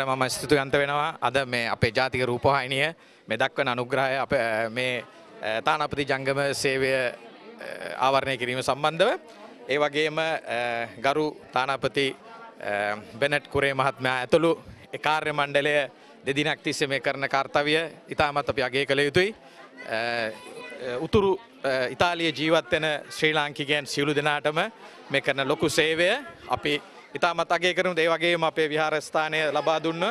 විදිහට මම ස්තුතිවන්ත වෙනවා අද මේ අපේ ජාතික රූපවාහිනිය මේ දක්වන අනුග්‍රහය අප මේ තානාපති ජංගම සේවය ආවරණය කිරීම සම්බන්ධව ඒ වගේම ගරු තානාපති බෙනට් කුරේ මහත්මයා ඇතුළු ඒ කාර්ය මණ්ඩලය දෙදිනක් තිස්සේ මේ කරන කාර්යය ඉතාමත් අපි අගය කළ යුතුයි. උතුරු ඉතාලියේ ජීවත් වෙන ශ්‍රී ලාංකිකයන් සියලු දෙනාටම මේ කරන ලොකු සේවය අපි ඉතාමත් අගය කරමු. ඒ වගේම අපේ විහාරස්ථානය ලබා දුන්න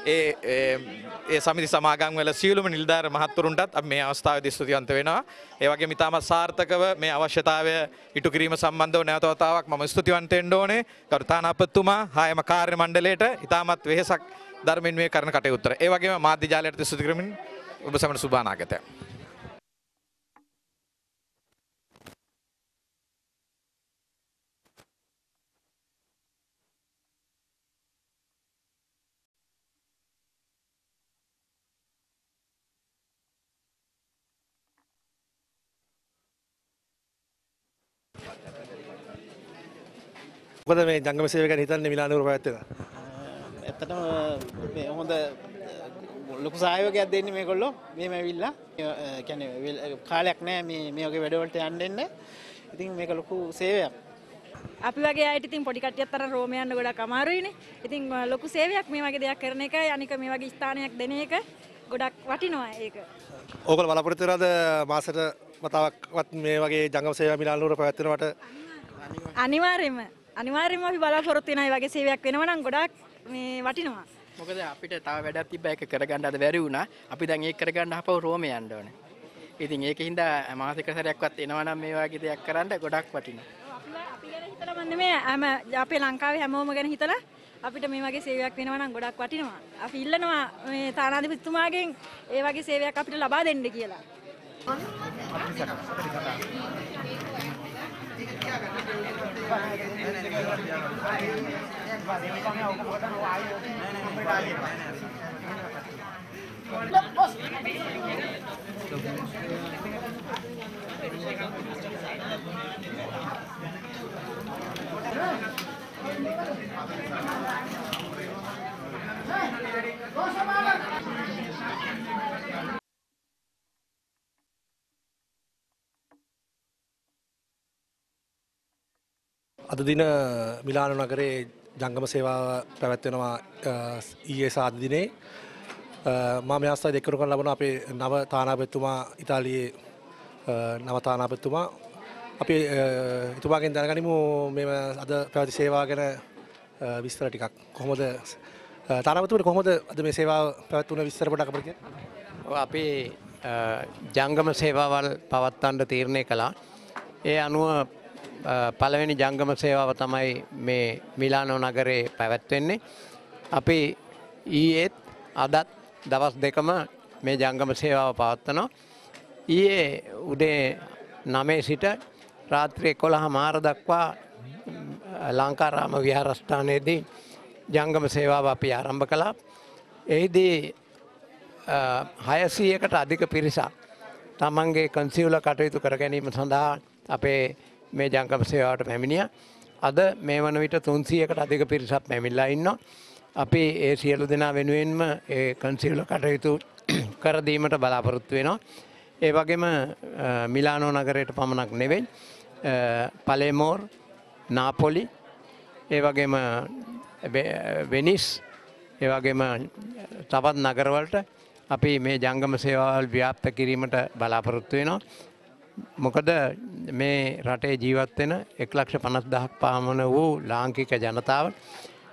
ඒ සමිති සමාගම් වල සියලුම නිලධාර මහත්වරුන්ටත් අපි මේ අවස්ථාවේදී ස්තුතිවන්ත වෙනවා. ඒ වගේම ඉතාමත් සාර්ථකව මේ අවශ්‍යතාවය ඉටු කිරීම සම්බන්ධව නැවත වතාවක් මම ස්තුතිවන්ත වෙන්න ඕනේ. ගරු තානාපතිතුමා හයම කාර්ය මණ්ඩලයට ඉතාමත් වෙහෙසක් ධර්මයෙන් මේ කරන කටයුත්ත. ඒ වගේම මාධ්‍ය ජාලයට ස්තුති කරමින් ඔබ සමන සුබ අනාගතයක්. මොකද මේ ජංගම සේවය ගැන හිතන්නේ මිලානෝර පැවැත්වෙන? ඇත්තටම මේ හොඳ ලොකු සහයෝගයක් දෙන්නේ මේගොල්ලෝ මෙහෙම ඇවිල්ලා. කියන්නේ කාලයක් නැහැ මේ වගේ වැඩවලට යන්න දෙන්න. ඉතින් මේක ලොකු සේවයක්. අපි වගේ අයට ඉතින් පොඩි කට්ටියත් අර රෝම යන්න ගොඩක් අමාරුයිනේ. ඉතින් ලොකු සේවයක් මේ වගේ දෙයක් කරන එක අනික මේ වගේ ස්ථානයක් දෙන එක ගොඩක් වටිනවා ඒක. ඕගොල්ලෝ බලාපොරොත්තු වෙනවද මාසෙට වතාවක්වත් මේ වගේ ජංගම සේවය මිලානෝර පැවැත්වෙනවට? අනිවාර්යයෙන්ම අපි බලාපොරොත්තු වෙනා වගේ සේවයක් වෙනවා නම් ගොඩක් මේ වටිනවා. මොකද අපිට තව වැඩක් තිබ්බ එක කරගන්න අද බැරි වුණා. අපි දැන් ඒක කරගන්න අපව රෝම යන්න ඕනේ. ඉතින් ඒකින්ද මාසික සැරයක්වත් එනවා නම් මේ වගේ දෙයක් කරන්න ගොඩක් වටිනවා. අපි ගැන හිතලා මන්නේ මේ අපේ ලංකාවේ හැමෝම ගැන හිතලා අපිට මේ වගේ සේවයක් වෙනවා නම් ගොඩක් වටිනවා. අපි ඉල්ලනවා මේ තානාධිපතිතුමාගෙන් ඒ වගේ සේවයක් අපිට ලබා දෙන්න කියලා. අද දින මිලානෝ නගරේ ජංගම සේවාව පැවැත්වෙනවා ඊයේ සාද දිනේ. මම මේ අවස්ථාවේ දෙකරු කරන ලබන අපේ නව තානාපතිතුමා ඉතාලියේ නව තානාපතිතුමා අපි එතුමාගෙන් දැනගනිමු මේ අද පැවති සේවාව ගැන විස්තර ටිකක්. කොහොමද තානාපතිතුමනි කොහොමද අද මේ සේවාව පැවැත්වුණ විස්තර පොඩ්ඩක් අපිට කියන්න? අපි ජංගම සේවාවල් පවත්වන්න තීරණය කළා. ඒ අනුව පළවෙනි ජංගම සේවාව තමයි මේ මිලානෝ නගරේ පැවැත්වෙන්නේ. අපි ඊයේත් අදත් දවස් දෙකම මේ ජංගම සේවාව පවත්වනවා. ඊයේ උදේ 9 සිට රාත්‍රී 11:00 දක්වා ලංකාරාම විහාරස්ථානයේදී ජංගම සේවාව අපි ආරම්භ කළා. එහිදී 600කට අධික පිරිසක් තමන්ගේ කන්සියුල කටයුතු කර ගැනීම සඳහා අපේ මේ ජංගම සේවාවට පැමිණියා. අද මේ වන විට 300කට අධික පිරිසක් පැමිණලා ඉන්නවා. අපි ඒ සියලු දෙනා වෙනුවෙන්ම ඒ කන්සියුල කටයුතු කර දීමට බලාපොරොත්තු වෙනවා. ඒ වගේම මිලානෝ නගරයට පමණක් නෙවෙයි පලේමෝර්, නාපොලි, ඒ වගේම වෙනිස්, ඒ වගේම තවත් නගරවලට අපි මේ ජංගම සේවාවල් ව්‍යාප්ත කිරීමට බලාපොරොත්තු වෙනවා. මොකද මේ රටේ ජීවත් වෙන 1,50,000ක් පමණ වූ ලාංකික ජනතාව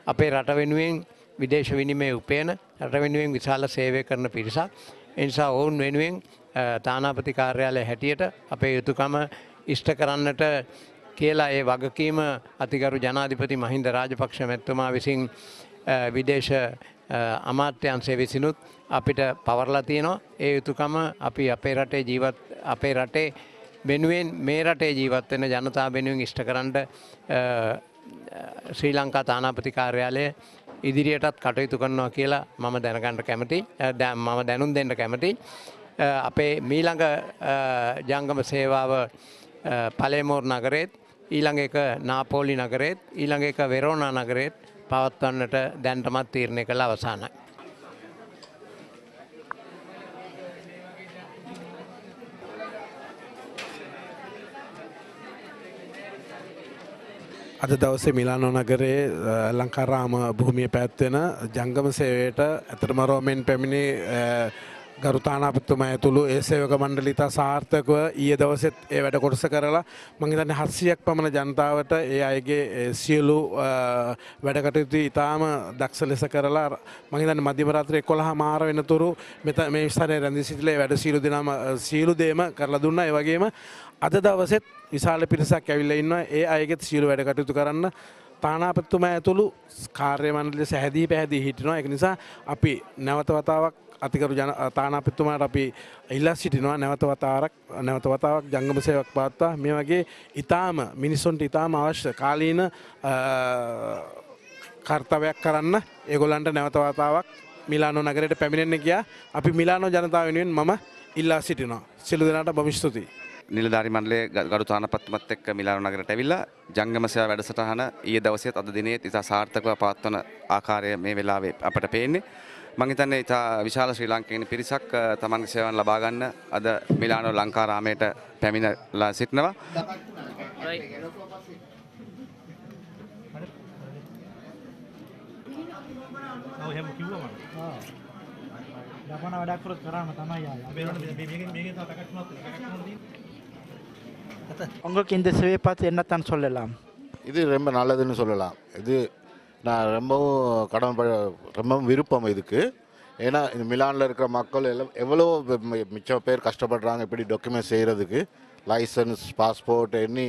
අපේ රට වෙනුවෙන් විදේශ විනිමය උපයන රට වෙනුවෙන් විශාල සේවය කරන පිරිසක්. ඒ නිසා ඔවුන් වෙනුවෙන් තානාපති කාර්යාලය හැටියට අපේ යුතුයකම ඉෂ්ට කරන්නට කියලා ඒ වගකීම අතිගරු ජනාධිපති මහින්ද රාජපක්ෂ මැතිතුමා විසින් විදේශ අමාත්‍යාංශය විසිනුත් අපිට පවර්ලා තියෙනවා. ඒ යුතුයකම අපි අපේ රටේ වෙනුවෙන් මේ රටේ ජීවත් වෙන ජනතාව වෙනුවෙන් ඉෂ්ට කරන්න ශ්‍රී ලංකා තානාපති කාර්යාලය ඉදිරියටත් කටයුතු කරනවා කියලා මම දැනගන්න කැමතියි. මම දැනුම් දෙන්න කැමතියි. අපේ මීළඟ ජංගම සේවාව පලේමෝර් නගරේත්, ඊළඟ එක නාපෝලි නගරේත්, ඊළඟ එක වෙරෝනා නගරේත් පවත්වන්නට දැන්ටමත් තීරණය කළ අවසානයි. අද දවසේ මිලානෝ නගරයේ ලංකාරාම භූමිය පැවැත්වෙන ජංගම සේවයට ඇත්තටම රෝමෙන් පැමිණි ගරු තානාපතිතුමා ඇතුළු ඒ සේවක මණ්ඩලය ඉතා සාර්ථකව ඊයේ දවසෙත් ඒ වැඩ කොටස කරලා මම හිතන්නේ 700ක් පමණ ජනතාවට ඒ අයගේ සියලු වැඩ කටයුතු ඉතාම දක්ෂ ලෙස කරලා මම හිතන්නේ මධ්‍යම රාත්‍රියේ 11:00 වෙනතුරු මේ ස්ථානයේ රැඳී සිටිලා ඒ වැඩ සියලු දේම කරලා දුන්නා. ඒ වගේම අද දවසෙත් විශාල පිරිසක් ඇවිල්ලා ඉන්නවා. ඒ අයගෙත් සියලු වැඩ කටයුතු කරන්න තානාපතිතුමා ඇතුළු කාර්ය මණ්ඩලය සැහැදී පැහැදී හිටිනවා. ඒක නිසා අපි නැවත වතාවක් අතිගරු තානාපතිතුමාට අපි ඉල්ලා සිටිනවා නැවත වතාවක් ජංගම සේවයක් පවත්වා මේ වගේ ඊටාම මිනිස්සුන්ට ඊටාම අවශ්‍ය කාලීන කාර්යයක් කරන්න ඒගොල්ලන්ට නැවත වතාවක් මිලානෝ නගරයට පැමිණෙන්න ගියා. අපි මිලානෝ ජනතාව වෙනුවෙන් මම ඉල්ලා සිටිනවා. සියලු දෙනාට බොහොම ස්තුතියි. නිලධාරි මණ්ඩලයේ ගරු තානාපතිතුමත් එක්ක මිලානෝ නගරයට ඇවිල්ලා ජංගම සේවා වැඩසටහන ඊයේ දවසේත් අද දිනේත් ඉතා සාර්ථකව පවත්වන ආකාරය මේ වෙලාවේ අපට පේන්නේ. මම හිතන්නේ ඉතා විශාල ශ්‍රී ලාංකිකයන් පිරිසක් තමන්ගේ සේවයන් ලබා ගන්න අද මිලානෝ ලංකාරාමයට පැමිණලා සිටිනවා. உங்களுக்கு இந்த சேவையை பார்த்து என்னத்தான் சொல்லலாம்? இது ரொம்ப நல்லதுன்னு சொல்லலாம். இது நான் ரொம்பவும் விருப்பம் இதுக்கு. ஏன்னா இந்த மிலானில் இருக்கிற மக்கள் எல்லாம் எவ்வளோ மிச்சம் பேர் கஷ்டப்படுறாங்க இப்படி டாக்குமெண்ட் செய்கிறதுக்கு. லைசன்ஸ், பாஸ்போர்ட், எண்ணி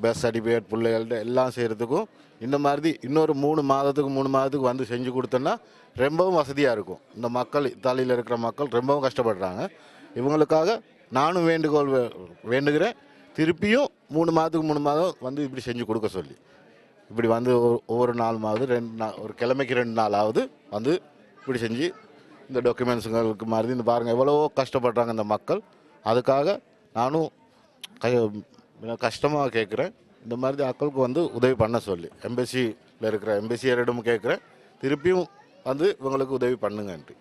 பஸ் சர்டிஃபிகேட் பிள்ளைகள்ட்ட எல்லாம் செய்கிறதுக்கும் இந்த மாதிரி இன்னொரு 3 மாதத்துக்கு வந்து செஞ்சு கொடுத்தோன்னா ரொம்பவும் வசதியாக இருக்கும். இந்த மக்கள் இத்தாலியில் இருக்கிற மக்கள் ரொம்பவும் கஷ்டப்படுறாங்க. இவங்களுக்காக நானும் வேண்டுகிறேன் திருப்பியும் 3 மாதம் வந்து இப்படி செஞ்சு கொடுக்க சொல்லி. இப்படி வந்து ஒவ்வொரு நாளுமாவது ஒரு கிழமைக்கு 2 நாளாவது வந்து இப்படி செஞ்சு இந்த டாக்குமெண்ட்ஸுங்களுக்கு மாதிரி இந்த பாருங்கள் எவ்வளோ கஷ்டப்படுறாங்க இந்த மக்கள். அதுக்காக நானும் கஷ்டமாக கேட்குறேன் இந்த மாதிரி ஆட்களுக்கு வந்து உதவி பண்ண சொல்லி எம்பசியில் இருக்கிற எம்பசியரிடம் கேட்குறேன் திருப்பியும் வந்து இவங்களுக்கு உதவி பண்ணுங்கன்ட்டு.